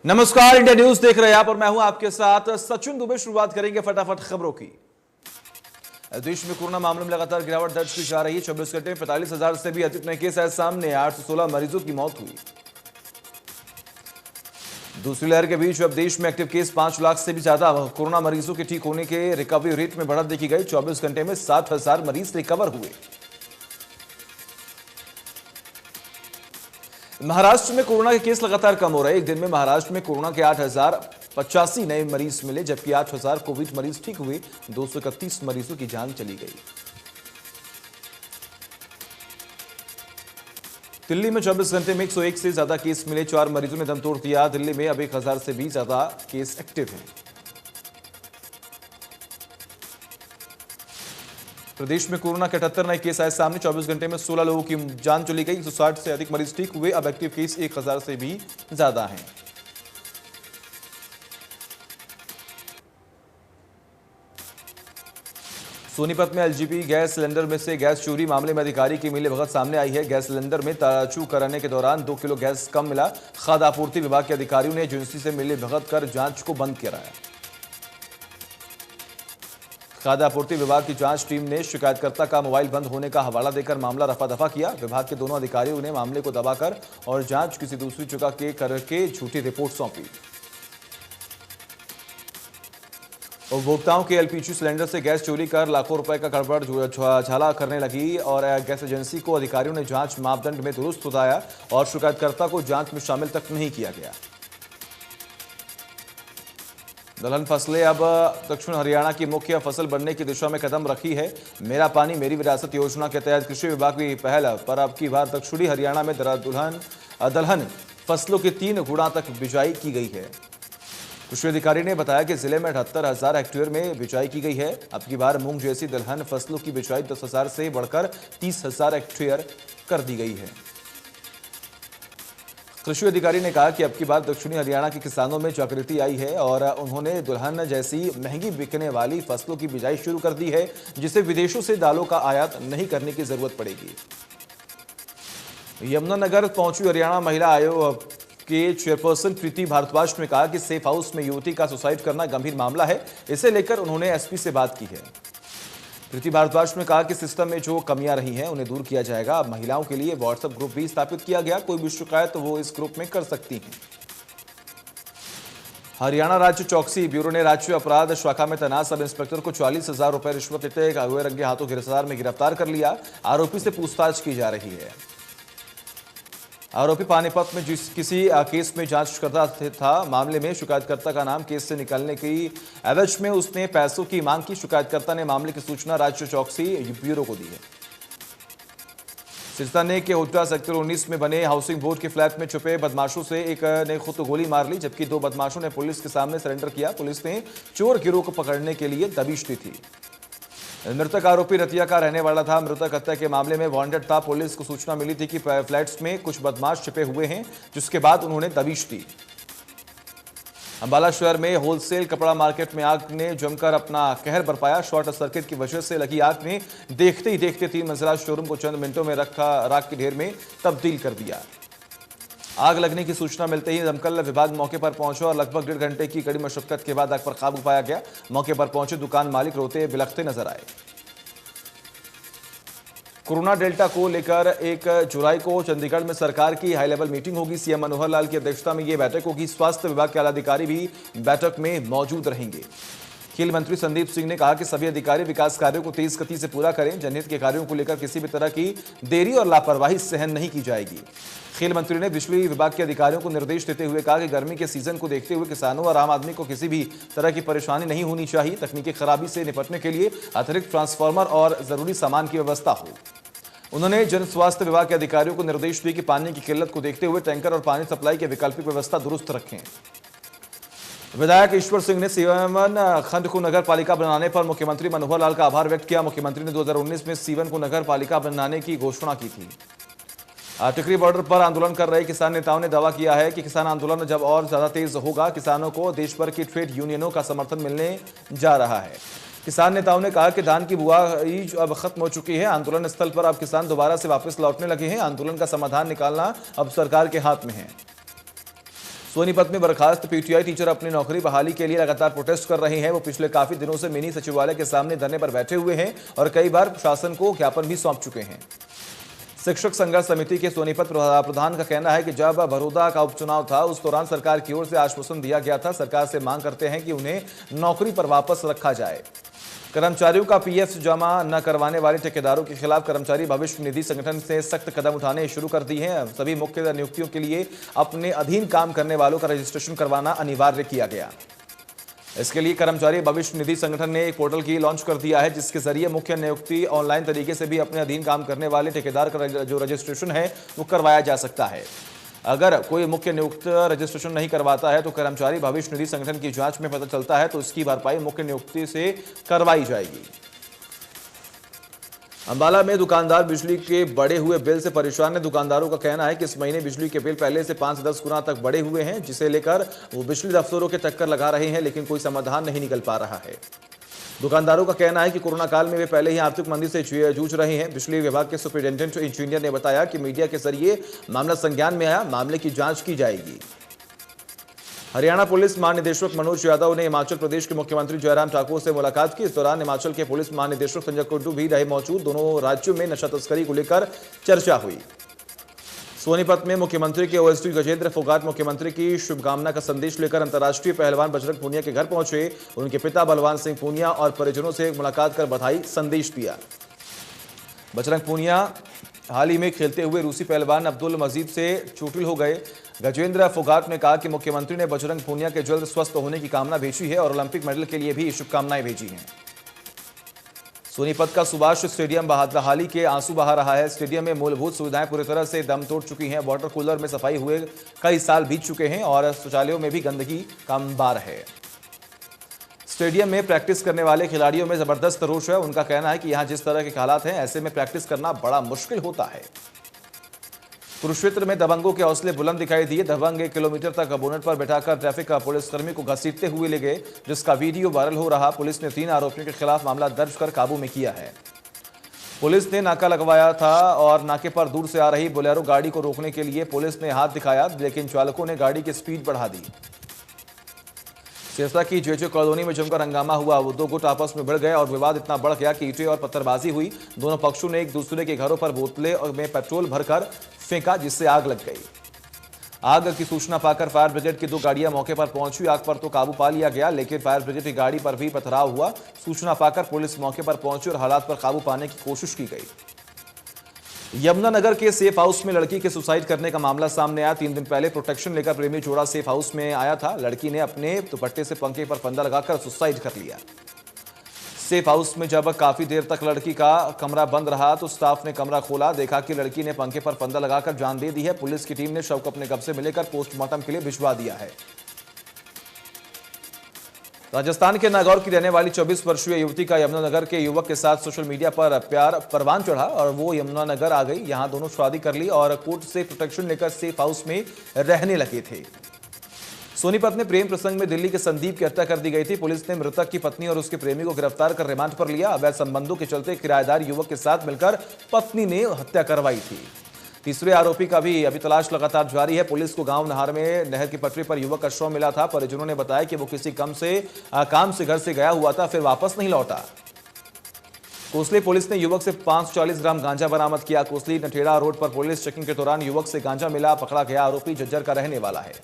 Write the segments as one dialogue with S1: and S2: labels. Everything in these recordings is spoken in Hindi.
S1: नमस्कार, इंडिया न्यूज देख रहे हैं आप और मैं हूं आपके साथ सचिन दुबे। शुरुआत करेंगे फटाफट खबरों की। देश में कोरोना मामलों में लगातार गिरावट दर्ज की जा रही है। 24 घंटे में 45,000 से भी अधिक नए केस आए सामने। 816 मरीजों की मौत हुई। दूसरी लहर के बीच अब देश में एक्टिव केस 5 लाख से भी ज्यादा। कोरोना मरीजों के ठीक होने के रिकवरी रेट में बढ़त देखी गई। 24 घंटे में 7,000 मरीज रिकवर हुए। महाराष्ट्र में कोरोना के केस लगातार कम हो रहे हैं। एक दिन में महाराष्ट्र में कोरोना के 8,085 नए मरीज मिले, जबकि 8,000 कोविड मरीज ठीक हुए। 231 मरीजों की जान चली गई। दिल्ली में 24 घंटे में 101 से ज्यादा केस मिले। 4 मरीजों ने दम तोड़ दिया। दिल्ली में अब 1,000 से भी ज्यादा केस एक्टिव हैं। प्रदेश में कोरोना के 78 नए केस आए सामने। 24 घंटे में 16 लोगों की जान चली गई। 160 से अधिक मरीज ठीक हुए। अब एक्टिव केस 1,000 से भी ज्यादा हैं। सोनीपत में एलजीबी गैस सिलेंडर में से गैस चोरी मामले में अधिकारी की मिलीभगत सामने आई है। गैस सिलेंडर में तराजू कराने के दौरान 2 किलो गैस कम मिला। खाद्य आपूर्ति विभाग के अधिकारियों ने एजेंसी से मिलीभगत कर जांच को बंद कराया। खाद्य आपूर्ति विभाग की जांच टीम ने शिकायतकर्ता का मोबाइल बंद होने का हवाला देकर मामला रफा दफा किया। विभाग के दोनों अधिकारियों ने मामले को दबाकर और जांच किसी दूसरी जगह के करके झूठी रिपोर्ट सौंपी। उपभोक्ताओं के एलपीजी सिलेंडर से गैस चोरी कर लाखों रुपए का गड़बड़ झाला करने लगी और गैस एजेंसी को अधिकारियों ने जांच मापदंड में दुरुस्त बताया और शिकायतकर्ता को जांच में शामिल तक नहीं किया गया। दलहन फसलें अब दक्षिण हरियाणा की मुख्य फसल बनने की दिशा में कदम रखी है। मेरा पानी मेरी विरासत योजना के तहत कृषि विभाग की पहल पर अब की बार दक्षिणी हरियाणा में दलहन फसलों की 3 गुणा तक बिजाई की गई है। कृषि अधिकारी ने बताया कि जिले में 78,000 हेक्टेयर में बिजाई की गई है। अब की बार मूंग जैसी दलहन फसलों की बिजाई 10,000 से बढ़कर 30,000 हेक्टेयर कर दी गई है। कृषि अधिकारी ने कहा कि अब की बार दक्षिणी हरियाणा के किसानों में जागृति आई है और उन्होंने दुल्हन जैसी महंगी बिकने वाली फसलों की बिजाई शुरू कर दी है, जिससे विदेशों से दालों का आयात नहीं करने की जरूरत पड़ेगी। यमुनानगर पहुंची हरियाणा महिला आयोग के चेयरपर्सन प्रीति भारद्वाज ने कहा कि सेफ हाउस में युवती का सुसाइड करना गंभीर मामला है। इसे लेकर उन्होंने एसपी से बात की है। प्रीति भारद्वाज ने कहा कि सिस्टम में जो कमियां रही हैं उन्हें दूर किया जाएगा। अब महिलाओं के लिए व्हाट्सएप ग्रुप भी स्थापित किया गया। कोई भी शिकायत वो इस ग्रुप में कर सकती हैं। हरियाणा राज्य चौकसी ब्यूरो ने राज्य अपराध शाखा में तैनात सब इंस्पेक्टर को 40,000 रुपए रिश्वत लेते हुए रंगे हाथों हिसार में गिरफ्तार कर लिया। आरोपी से पूछताछ की जा रही है। आरोपी पानीपत में जिस किसी केस में जांच करता था, मामले में शिकायतकर्ता का नाम केस से निकलने की एवज में उसने पैसों की मांग की। शिकायतकर्ता ने मामले की सूचना राज्य चौकसी ब्यूरो को दी है। सिरसा ने के हुड्डा सेक्टर 19 में बने हाउसिंग बोर्ड के फ्लैट में छुपे बदमाशों से एक ने खुद तो गोली मार ली, जबकि 2 बदमाशों ने पुलिस के सामने सरेंडर किया। पुलिस ने चोर गिरोह को पकड़ने के लिए दबिश दी थी। मृतक आरोपी रतिया का रहने वाला था। मृतक हत्या के मामले में वांटेड था। पुलिस को सूचना मिली थी कि फ्लैट्स में कुछ बदमाश छिपे हुए हैं, जिसके बाद उन्होंने दबिश दी। अंबाला शहर में होलसेल कपड़ा मार्केट में आग ने जमकर अपना कहर बरपाया। शॉर्ट सर्किट की वजह से लगी आग ने देखते ही देखते 3 मंजिला शोरूम को चंद मिनटों में राख के ढेर में तब्दील कर दिया। आग लगने की सूचना मिलते ही दमकल विभाग मौके पर पहुंचा और लगभग 1.5 घंटे की कड़ी मशक्कत के बाद आग पर काबू पाया गया। मौके पर पहुंचे दुकान मालिक रोते बिलखते नजर आए। कोरोना डेल्टा को लेकर 1 जुलाई को चंडीगढ़ में सरकार की हाई लेवल मीटिंग होगी। सीएम मनोहर लाल की अध्यक्षता में यह बैठक होगी। स्वास्थ्य विभाग के आला अधिकारी भी बैठक में मौजूद रहेंगे। खेल मंत्री संदीप सिंह ने कहा कि सभी अधिकारी विकास कार्यों को तेज गति से पूरा करें। जनहित के कार्यों को लेकर किसी भी तरह की देरी और लापरवाही सहन नहीं की जाएगी। खेल मंत्री ने बिजली विभाग के अधिकारियों को निर्देश देते हुए कहा कि गर्मी के सीजन को देखते हुए किसानों और आम आदमी को किसी भी तरह की परेशानी नहीं होनी चाहिए। तकनीकी खराबी से निपटने के लिए अतिरिक्त ट्रांसफार्मर और जरूरी सामान की व्यवस्था हो। उन्होंने जन स्वास्थ्य विभाग के अधिकारियों को निर्देश दिए कि पानी की किल्लत को देखते हुए टैंकर और पानी सप्लाई की वैकल्पिक व्यवस्था दुरुस्त रखें। विधायक ईश्वर सिंह ने सीवन खंड को नगर पालिका बनाने पर मुख्यमंत्री मनोहर लाल का आभार व्यक्त किया। मुख्यमंत्री ने 2019 में सीवन को नगर पालिका बनाने की घोषणा की थी। टिकरी बॉर्डर पर आंदोलन कर रहे किसान नेताओं ने दावा किया है कि किसान आंदोलन जब और ज्यादा तेज होगा, किसानों को देश भर की ट्रेड यूनियनों का समर्थन मिलने जा रहा है। किसान नेताओं ने कहा कि धान की बुआई अब खत्म हो चुकी है। आंदोलन स्थल पर अब किसान दोबारा से वापस लौटने लगे हैं। आंदोलन का समाधान निकालना अब सरकार के हाथ में है। सोनीपत में बर्खास्त पीटीआई टीचर अपनी नौकरी बहाली के लिए लगातार प्रोटेस्ट कर रहे हैं। वो पिछले काफी दिनों से मिनी सचिवालय के सामने धरने पर बैठे हुए हैं और कई बार प्रशासन को ज्ञापन भी सौंप चुके हैं। शिक्षक संघर्ष समिति के सोनीपत प्रधान का कहना है कि जब बड़ौदा का उपचुनाव था उस दौरान सरकार की ओर से आश्वासन दिया गया था। सरकार से मांग करते हैं कि उन्हें नौकरी पर वापस रखा जाए। कर्मचारियों का पीएफ जमा न करवाने वाले ठेकेदारों के खिलाफ कर्मचारी भविष्य निधि संगठन से सख्त कदम उठाने शुरू कर दी हैं। सभी मुख्य नियुक्तियों के लिए अपने अधीन काम करने वालों का रजिस्ट्रेशन करवाना अनिवार्य किया गया। इसके लिए कर्मचारी भविष्य निधि संगठन ने एक पोर्टल की लॉन्च कर दिया है, जिसके जरिए मुख्य नियुक्ति ऑनलाइन तरीके से भी अपने अधीन काम करने वाले ठेकेदार का जो रजिस्ट्रेशन है वो करवाया जा सकता है। अगर कोई मुख्य नियुक्त रजिस्ट्रेशन नहीं करवाता है तो कर्मचारी भविष्य निधि संगठन की जांच में पता चलता है तो इसकी भरपाई मुख्य नियुक्ति से करवाई जाएगी। अंबाला में दुकानदार बिजली के बढ़े हुए बिल से परेशान है। दुकानदारों का कहना है कि इस महीने बिजली के बिल पहले से 5 से 10 गुना तक बढ़े हुए हैं, जिसे लेकर वो बिजली दफ्तरों के चक्कर लगा रहे हैं, लेकिन कोई समाधान नहीं निकल पा रहा है। दुकानदारों का कहना है कि कोरोना काल में वे पहले ही आर्थिक मंदी से जूझ रहे हैं। बिजली विभाग के सुपरिटेंडेंट इंजीनियर ने बताया कि मीडिया के जरिए मामला संज्ञान में आया, मामले की जांच की जाएगी। हरियाणा पुलिस महानिदेशक मनोज यादव ने हिमाचल प्रदेश के मुख्यमंत्री जयराम ठाकुर से मुलाकात की। इस दौरान हिमाचल के पुलिस महानिदेशक संजय कुंडू भी रहे मौजूद। दोनों राज्यों में नशा तस्करी को लेकर चर्चा हुई। सोनीपत में मुख्यमंत्री के ओएसडी गजेंद्र फोगाट मुख्यमंत्री की शुभकामना का संदेश लेकर अंतर्राष्ट्रीय पहलवान बजरंग पूनिया के घर पहुंचे। उनके पिता बलवान सिंह पूनिया और परिजनों से मुलाकात कर बधाई संदेश दिया। बजरंग पूनिया हाल ही में खेलते हुए रूसी पहलवान अब्दुल मजीद से चोटिल हो गए। गजेंद्र फोगाट ने कहा कि मुख्यमंत्री ने बजरंग पूनिया के जल्द स्वस्थ होने की कामना भेजी है और ओलंपिक मेडल के लिए भी शुभकामनाएं भेजी हैं। सोनीपत का सुभाष स्टेडियम बहाली के आंसू बहा रहा है। स्टेडियम में मूलभूत सुविधाएं पूरी तरह से दम तोड़ चुकी हैं। वाटर कूलर में सफाई हुए कई साल बीत चुके हैं और शौचालयों में भी गंदगी का अंबार है। स्टेडियम में प्रैक्टिस करने वाले खिलाड़ियों में जबरदस्त रोष है। उनका कहना है कि यहां जिस तरह के हालात हैं ऐसे में प्रैक्टिस करना बड़ा मुश्किल होता है। कुरुक्षेत्र में दबंगों के हौसले बुलंद दिखाई दिए। दबंग 1 किलोमीटर तक बोनट पर बैठाकर ट्रैफिक का पुलिसकर्मी को घसीटते हुए ले गए, जिसका वीडियो वायरल हो रहा। पुलिस ने 3 आरोपियों के खिलाफ मामला दर्ज कर काबू में किया है। पुलिस ने नाका लगवाया था और नाके पर दूर से आ रही बोलेरो गाड़ी को रोकने के लिए पुलिस ने हाथ दिखाया, लेकिन चालकों ने गाड़ी की स्पीड बढ़ा दी। सिरसा की जेजे कॉलोनी में जमकर हंगामा हुआ। वो 2 गुट आपस में भिड़ गए और विवाद इतना बढ़ गया कि ईंटें और पत्थरबाजी हुई। दोनों पक्षों ने एक दूसरे के घरों पर बोतलें में पेट्रोल भरकर फेंका, जिससे आग लग गई। आग की सूचना पाकर फायर ब्रिगेड की 2 गाड़ियां मौके पर पहुंची। आग पर तो काबू पा लिया गया, लेकिन फायर ब्रिगेड की गाड़ी पर भी पथराव हुआ। सूचना पाकर पुलिस मौके पर पहुंची और हालात पर काबू पाने की कोशिश की गई। यमुनानगर के सेफ हाउस में लड़की के सुसाइड करने का मामला सामने आया। 3 दिन पहले प्रोटेक्शन लेकर प्रेमी जोड़ा सेफ हाउस में आया था। लड़की ने अपने दुपट्टे से पंखे पर फंदा लगाकर सुसाइड कर लिया। सेफ हाउस में जब काफी देर तक लड़की का कमरा बंद रहा तो स्टाफ ने कमरा खोला, देखा कि लड़की ने पंखे पर फंदा लगाकर जान दे दी है। पुलिस की टीम ने शव को अपने कब्जे में लेकर पोस्टमार्टम के लिए भिजवा दिया है। राजस्थान के नागौर की रहने वाली 24 वर्षीय युवती का यमुनानगर के युवक के साथ सोशल मीडिया पर प्यार परवान चढ़ा और वो यमुनानगर आ गई। यहां दोनों शादी कर ली और कोर्ट से प्रोटेक्शन लेकर सेफ हाउस में रहने लगे थे। सोनीपत में प्रेम प्रसंग में दिल्ली के संदीप की हत्या कर दी गई थी। पुलिस ने मृतक की पत्नी और उसके प्रेमी को गिरफ्तार कर रिमांड पर लिया। अवैध संबंधों के चलते किराएदार युवक के साथ मिलकर पत्नी ने हत्या करवाई थी। तीसरे आरोपी का भी अभी तलाश लगातार जारी है। पुलिस को गांव नहार में नहर की पटरी पर युवक का शव मिला था। परिजनों ने बताया कि वो किसी काम से घर से गया हुआ था, फिर वापस नहीं लौटा। कोसली पुलिस ने युवक से 540 ग्राम गांजा बरामद किया। कोसली नठेड़ा रोड पर पुलिस चेकिंग के दौरान युवक से गांजा मिला। पकड़ा गया आरोपी झज्जर का रहने वाला है।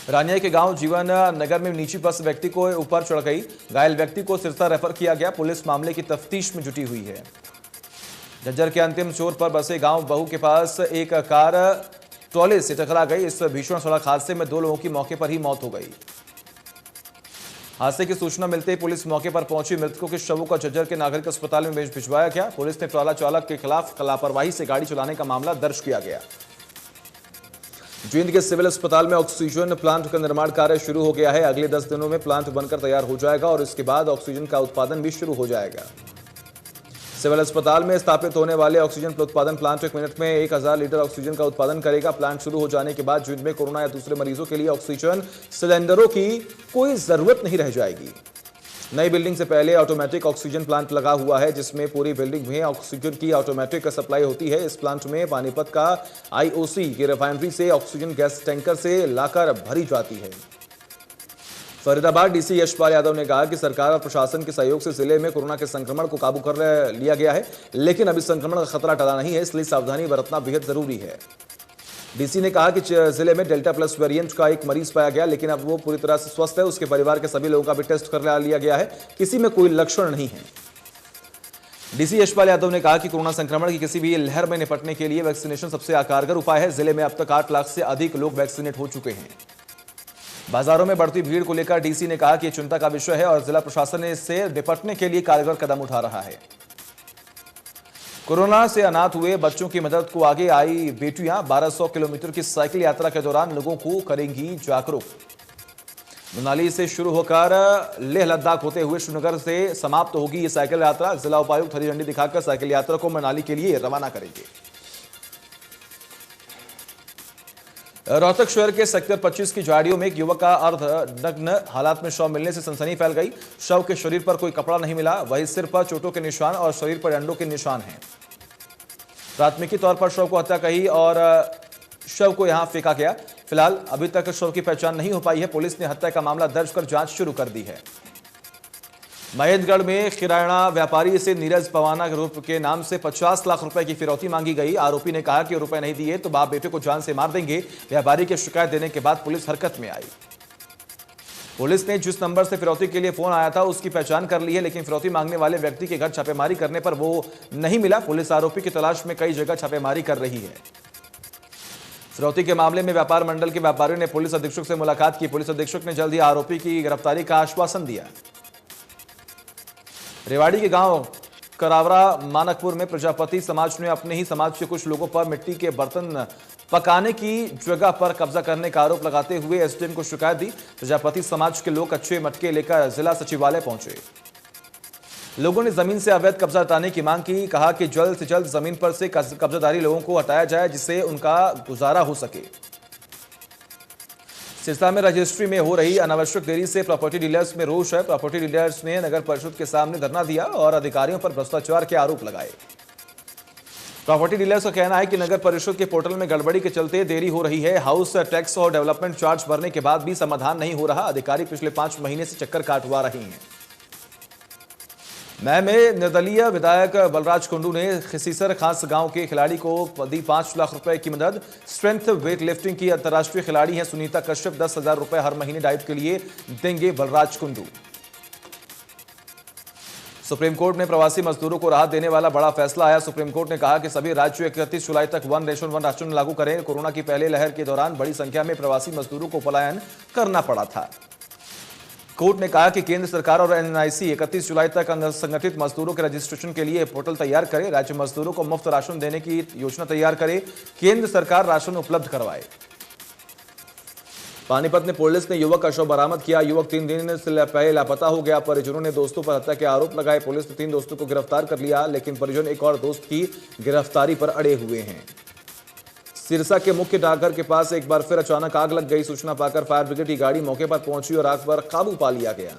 S1: रानिया के गांव जीवन नगर में निजी बस व्यक्ति को ऊपर चढ़ गई। घायल व्यक्ति को सिरसा रेफर किया गया। पुलिस मामले की तफ्तीश में जुटी हुई है। झज्जर के अंतिम छोर पर बसे गांव बहू के पास एक कार ट्रॉले से टकरा गई। इस भीषण सड़क हादसे में 2 लोगों की मौके पर ही मौत हो गई। हादसे की सूचना मिलते ही पुलिस मौके पर पहुंची। मृतकों के शवों का झज्जर के नागरिक अस्पताल में भिजवाया गया। पुलिस ने ट्रॉला चालक के खिलाफ लापरवाही से गाड़ी चलाने का मामला दर्ज किया गया। जींद के सिविल अस्पताल में ऑक्सीजन प्लांट का निर्माण कार्य शुरू हो गया है। अगले 10 दिनों में प्लांट बनकर तैयार हो जाएगा और इसके बाद ऑक्सीजन का उत्पादन भी शुरू हो जाएगा। सिविल अस्पताल में स्थापित होने वाले ऑक्सीजन उत्पादन प्लांट 1 मिनट में 1000 लीटर ऑक्सीजन का उत्पादन करेगा। प्लांट शुरू हो जाने के बाद जींद में कोरोना या दूसरे मरीजों के लिए ऑक्सीजन सिलेंडरों की कोई जरूरत नहीं रह जाएगी। नई बिल्डिंग से पहले ऑटोमेटिक ऑक्सीजन प्लांट लगा हुआ है, जिसमें पूरी बिल्डिंग में ऑक्सीजन की ऑटोमेटिक सप्लाई होती है। इस प्लांट में पानीपत का आईओसी की रिफाइनरी से ऑक्सीजन गैस टैंकर से लाकर भरी जाती है। फरीदाबाद डीसी यशपाल यादव ने कहा कि सरकार और प्रशासन के सहयोग से जिले में कोरोना के संक्रमण को काबू कर लिया गया है, लेकिन अभी संक्रमण का खतरा टला नहीं है, इसलिए सावधानी बरतना बेहद जरूरी है। डीसी ने कहा कि जिले में डेल्टा प्लस वेरिएंट का एक मरीज पाया गया, लेकिन अब वो पूरी तरह से स्वस्थ है। उसके परिवार के सभी लोगों का भी टेस्ट कर लिया गया है, किसी में कोई लक्षण नहीं है। डीसी यशपाल यादव ने कहा कि कोरोना संक्रमण की किसी भी लहर में निपटने के लिए वैक्सीनेशन सबसे कारगर उपाय है। जिले में अब तक 8 लाख से अधिक लोग वैक्सीनेट हो चुके हैं। बाजारों में बढ़ती भीड़ को लेकर डीसी ने कहा कि यह चिंता का विषय है और जिला प्रशासन इससे निपटने के लिए कारगर कदम उठा रहा है। कोरोना से अनाथ हुए बच्चों की मदद को आगे आई बेटियां 1200 किलोमीटर की साइकिल यात्रा के दौरान लोगों को करेंगी जागरूक। मनाली से शुरू होकर लेह लद्दाख होते हुए श्रीनगर से समाप्त होगी ये साइकिल यात्रा। जिला उपायुक्त हरी झंडी दिखाकर साइकिल यात्रा को मनाली के लिए रवाना करेंगे। रोहतक शहर के सेक्टर 25 की झाड़ियों में एक युवक का अर्धनग्न हालात में शव मिलने से सनसनी फैल गई। शव के शरीर पर कोई कपड़ा नहीं मिला, वहीं सिर पर चोटों के निशान और शरीर पर डंडों के निशान हैं। प्राथमिकी तौर पर शव को हत्या कही और शव को यहां फेंका गया। फिलहाल अभी तक शव की पहचान नहीं हो पाई है। पुलिस ने हत्या का मामला दर्ज कर जांच शुरू कर दी है। महेंद्रगढ़ में किराना व्यापारी से नीरज पवाना ग्रुप के नाम से 50 लाख रुपए की फिरौती मांगी गई। आरोपी ने कहा कि रुपए नहीं दिए तो बाप बेटे को जान से मार देंगे। व्यापारी की शिकायत देने के बाद पुलिस हरकत में आई। पुलिस ने जिस नंबर से फिरौती के लिए फोन आया था उसकी पहचान कर ली है, लेकिन फिरौती मांगने वाले व्यक्ति के घर छापेमारी करने पर वो नहीं मिला। पुलिस आरोपी की तलाश में कई जगह छापेमारी कर रही है। फिरौती के मामले में व्यापार मंडल के व्यापारियों ने पुलिस अधीक्षक से मुलाकात की। पुलिस अधीक्षक ने जल्द ही आरोपी की गिरफ्तारी का आश्वासन दिया। रेवाड़ी के गांव करावरा मानकपुर में प्रजापति समाज ने अपने ही समाज के कुछ लोगों पर मिट्टी के बर्तन पकाने की जगह पर कब्जा करने का आरोप लगाते हुए एसडीएम को शिकायत दी। प्रजापति समाज के लोग कच्चे मटके लेकर जिला सचिवालय पहुंचे। लोगों ने जमीन से अवैध कब्जा हटाने की मांग की। कहा कि जल्द से जल्द जमीन पर से कब्जाधारी लोगों को हटाया जाए, जिससे उनका गुजारा हो सके। सिरसा में रजिस्ट्री में हो रही अनावश्यक देरी से प्रॉपर्टी डीलर्स में रोष है। प्रॉपर्टी डीलर्स ने नगर परिषद के सामने धरना दिया और अधिकारियों पर भ्रष्टाचार के आरोप लगाए। प्रॉपर्टी डीलर्स का कहना है कि नगर परिषद के पोर्टल में गड़बड़ी के चलते देरी हो रही है। हाउस टैक्स और डेवलपमेंट चार्ज भरने के बाद भी समाधान नहीं हो रहा। अधिकारी पिछले 5 महीने से चक्कर काटवा रही हैं। मैं में निर्दलीय विधायक बलराज कुंडू ने खसीसर खास गांव के खिलाड़ी को दी 5 लाख रुपए की मदद। स्ट्रेंथ वेट लिफ्टिंग की अंतर्राष्ट्रीय खिलाड़ी हैं सुनीता कश्यप। 10,000 रुपए हर महीने डाइट के लिए देंगे बलराज कुंडू। सुप्रीम कोर्ट में प्रवासी मजदूरों को राहत देने वाला बड़ा फैसला आया। सुप्रीम कोर्ट ने कहा कि सभी राज्यों 31 जुलाई तक 1:1 राशन लागू करें। कोरोना की पहले लहर के दौरान बड़ी संख्या में प्रवासी मजदूरों को पलायन करना पड़ा था। कोर्ट ने कहा कि केंद्र सरकार और एनआईसी 31 जुलाई तक असंगठित मजदूरों के रजिस्ट्रेशन के लिए पोर्टल तैयार करे। राज्य मजदूरों को मुफ्त राशन देने की योजना तैयार करे। केंद्र सरकार राशन उपलब्ध करवाए। पानीपत में पुलिस ने युवक का शव बरामद किया। युवक 3 दिन से पहले लापता हो गया। परिजनों ने दोस्तों पर हत्या के आरोप लगाए। पुलिस ने 3 दोस्तों को गिरफ्तार कर लिया, लेकिन परिजन एक और दोस्त की गिरफ्तारी पर अड़े हुए हैं। सिरसा के मुख्य डाकघर के पास एक बार फिर अचानक आग लग गई। सूचना पाकर फायर ब्रिगेड की गाड़ी मौके पर पहुंची और आग पर काबू पा लिया गया।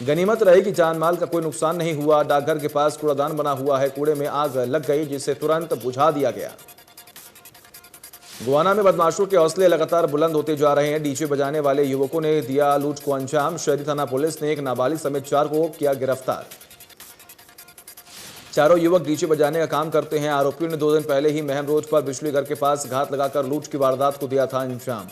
S1: गनीमत रही कि जान माल का कोई नुकसान नहीं हुआ। डाकघर के पास कूड़ादान बना हुआ है, कूड़े में आग लग गई, जिसे तुरंत बुझा दिया गया। गोवाना में बदमाशों के हौसले लगातार बुलंद होते जा रहे हैं। डीजे बजाने वाले युवकों ने दिया लूट को अंजाम। शहरी थाना पुलिस ने एक नाबालिग समेत 4 को किया गिरफ्तार। चारों युवक डीजे बजाने का काम करते हैं। आरोपियों ने 2 दिन पहले ही महम रोड पर बिजली घर के पास घात लगाकर लूट की वारदात को दिया था अंजाम।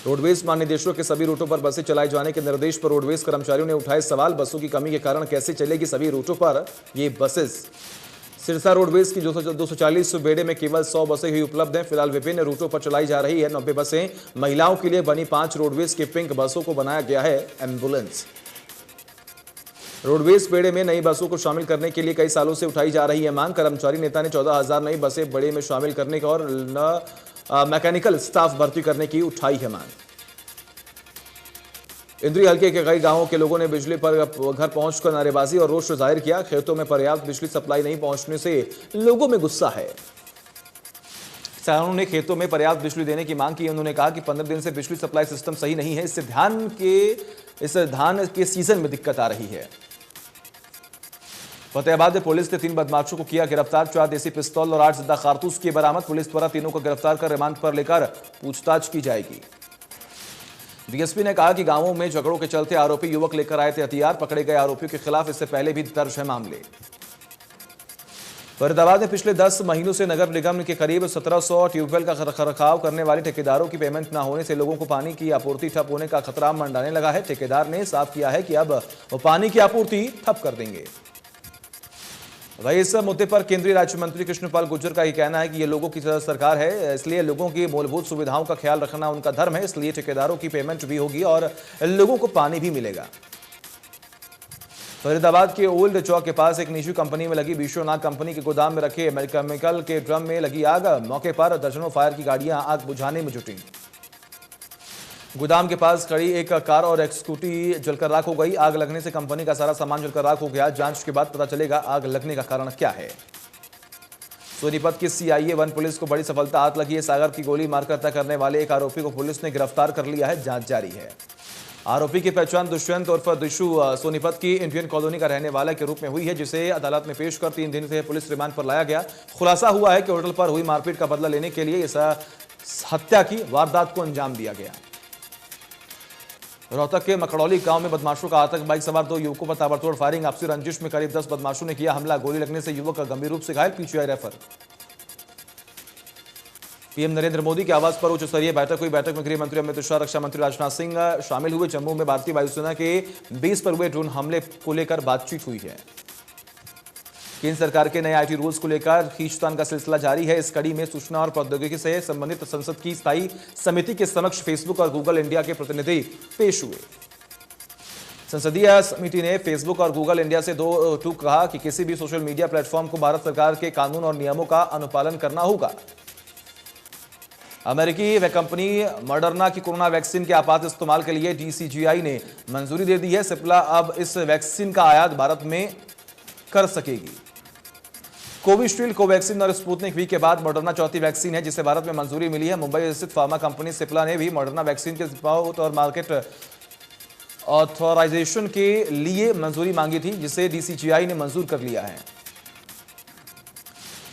S1: रोडवेज महानिदेशक के सभी रूटों पर बसें चलाए जाने के निर्देश पर रोडवेज कर्मचारियों ने उठाए सवाल। बसों की कमी के कारण कैसे चलेगी सभी रूटों पर ये बसेस। सिरसा रोडवेज की 240 बेड़े में केवल 100 बसें ही उपलब्ध हैं। फिलहाल विभिन्न रूटों पर चलाई जा रही है 90 बसें। महिलाओं के लिए बनी 5 रोडवेज की पिंक बसों को बनाया गया है एम्बुलेंस। रोडवेज बेड़े में नई बसों को शामिल करने के लिए कई सालों से उठाई जा रही है मांग। कर्मचारी नेता ने 14,000 नई बसें बेड़े में शामिल करने की और मैकेनिकल स्टाफ भर्ती करने की उठाई है मांग। इंद्री हल्के के कई गांवों के लोगों ने बिजली पर घर पहुंचकर नारेबाजी और रोष जाहिर किया। खेतों में पर्याप्त बिजली सप्लाई नहीं पहुंचने से लोगों में गुस्सा है। किसानों ने खेतों में पर्याप्त बिजली देने की मांग की। उन्होंने कहा कि 15 दिन से बिजली सप्लाई सिस्टम सही नहीं है, इससे ध्यान के इस धान के सीजन में दिक्कत आ रही है। फतेहाबाद में पुलिस ने 3 बदमाशों को किया गिरफ्तार। 4 देसी पिस्तौल और 8 जिंदा कारतूस किए बरामद। पुलिस द्वारा तीनों को गिरफ्तार कर रिमांड पर लेकर पूछताछ की जाएगी। डीएसपी ने कहा कि गांवों में झगड़ों के चलते आरोपी युवक लेकर आए थे हथियार। पकड़े गए आरोपियों के खिलाफ इससे पहले भी दर्ज है मामले। फरीदाबाद में पिछले 10 महीनों से नगर निगम के करीब 1700 ट्यूबवेल का रखरखाव करने वाले ठेकेदारों की पेमेंट न होने से लोगों को पानी की आपूर्ति ठप होने का खतरा मंडराने लगा है। ठेकेदार ने साफ किया है कि अब वो पानी की आपूर्ति ठप कर देंगे। वहीं इस मुद्दे पर केंद्रीय राज्य मंत्री कृष्णपाल गुर्जर का ही कहना है कि ये लोगों की सरकार है, इसलिए लोगों की मूलभूत सुविधाओं का ख्याल रखना उनका धर्म है। इसलिए ठेकेदारों की पेमेंट भी होगी और लोगों को पानी भी मिलेगा। फरीदाबाद के ओल्ड चौक के पास एक निजी कंपनी में लगी विश्वनाथ कंपनी के गोदाम में रखे केमिकल के ड्रम में लगी आग। मौके पर दर्जनों फायर की गाड़ियां आग बुझाने में जुटी। गोदाम के पास खड़ी एक कार और एक स्कूटी जलकर राख हो गई। आग लगने से कंपनी का सारा सामान जलकर राख हो गया। जांच के बाद पता चलेगा आग लगने का कारण क्या है। सोनीपत की सीआईए 1 पुलिस को बड़ी सफलता हाथ लगी है। सागर की गोली मारकर हत्या करने वाले एक आरोपी को पुलिस ने गिरफ्तार कर लिया है। जांच जारी है। आरोपी की पहचान दुष्यंत उर्फ दिशु सोनीपत की इंडियन कॉलोनी का रहने वाला के रूप में हुई है, जिसे अदालत में पेश कर 3 दिन से पुलिस रिमांड पर लाया गया। खुलासा हुआ है कि होटल पर हुई मारपीट का बदला लेने के लिए इस हत्या की वारदात को अंजाम दिया गया। रोहतक के मकड़ौली गांव में बदमाशों का आतंक। बाइक सवार 2 युवकों पर ताबड़तोड़ फायरिंग। आपसी रंजिश में करीब 10 बदमाशों ने किया हमला। गोली लगने से युवक गंभीर रूप से घायल, PGI refer. PM Narendra Modi के आवास पर उच्च स्तरीय बैठक हुई। बैठक में गृह मंत्री अमित शाह, रक्षा मंत्री राजनाथ सिंह शामिल हुए। जम्मू में भारतीय वायुसेना के बेस पर हुए ड्रोन हमले को लेकर बातचीत हुई है। केंद्र सरकार के नए आईटी रूल्स को लेकर खींचतान का सिलसिला जारी है। इस कड़ी में सूचना और प्रौद्योगिकी से संबंधित संसद की स्थायी समिति के समक्ष फेसबुक और गूगल इंडिया के प्रतिनिधि पेश हुए। संसदीय समिति ने फेसबुक और गूगल इंडिया से 2 टूक कहा कि किसी भी सोशल मीडिया प्लेटफॉर्म को भारत सरकार के कानून और नियमों का अनुपालन करना होगा। अमेरिकी व कंपनी मॉडर्ना की कोरोना वैक्सीन के आपात इस्तेमाल के लिए डीसीजीआई ने मंजूरी दे दी है। सिप्ला अब इस वैक्सीन का आयात भारत में कर सकेगी। कोविशील्ड, कोवैक्सीन और स्पुतनिक वी के बाद मॉडर्ना चौथी वैक्सीन है जिसे भारत में मंजूरी मिली है। मुंबई स्थित फार्मा कंपनी सिप्ला ने भी मॉडर्ना वैक्सीन के स्पाउट और मार्केट ऑथराइजेशन के लिए मंजूरी मांगी थी, जिसे डीसीजीआई ने मंजूर कर लिया है।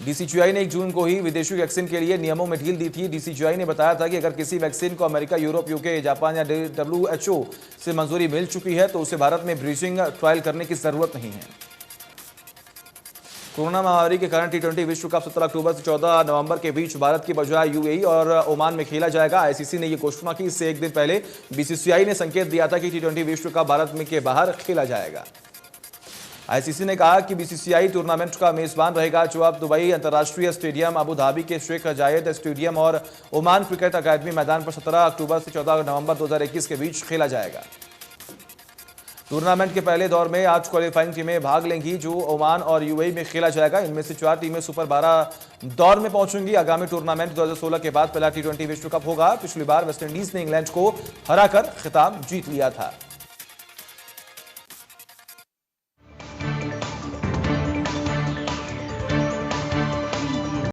S1: डीसीजीआई ने 1 जून को ही विदेशी वैक्सीन के लिए नियमों में ढील दी थी। डीसीजीआई ने बताया था कि अगर किसी वैक्सीन को अमेरिका, यूरोप, यूके, जापान या WHO से मंजूरी मिल चुकी है तो उसे भारत में ब्रीजिंग ट्रायल करने की जरूरत नहीं है। कोरोना महामारी के कारण T20 विश्व कप 17 अक्टूबर से 14 नवंबर के बीच भारत की बजाय यूएई और ओमान में खेला जाएगा। आईसीसी ने यह घोषणा की। इससे 1 दिन पहले बीसीसीआई ने संकेत दिया था कि T20 विश्व कप भारत में के बाहर खेला जाएगा। आईसीसी ने कहा कि बीसीसीआई टूर्नामेंट का मेजबान रहेगा, जो अब दुबई अंतर्राष्ट्रीय स्टेडियम, अबू धाबी के शेख जायद स्टेडियम और ओमान क्रिकेट अकादमी मैदान पर 17 अक्टूबर से 14 नवंबर 2021 के बीच खेला जाएगा। टूर्नामेंट के पहले दौर में 8 क्वालिफाइंग टीमें भाग लेंगी, जो ओमान और यूएई में खेला जाएगा। इनमें से 4 टीमें सुपर 12 दौर में पहुंचेंगी। आगामी टूर्नामेंट 2016 के बाद पहला T20 विश्व कप होगा। पिछली बार वेस्टइंडीज ने इंग्लैंड को हराकर खिताब जीत लिया था।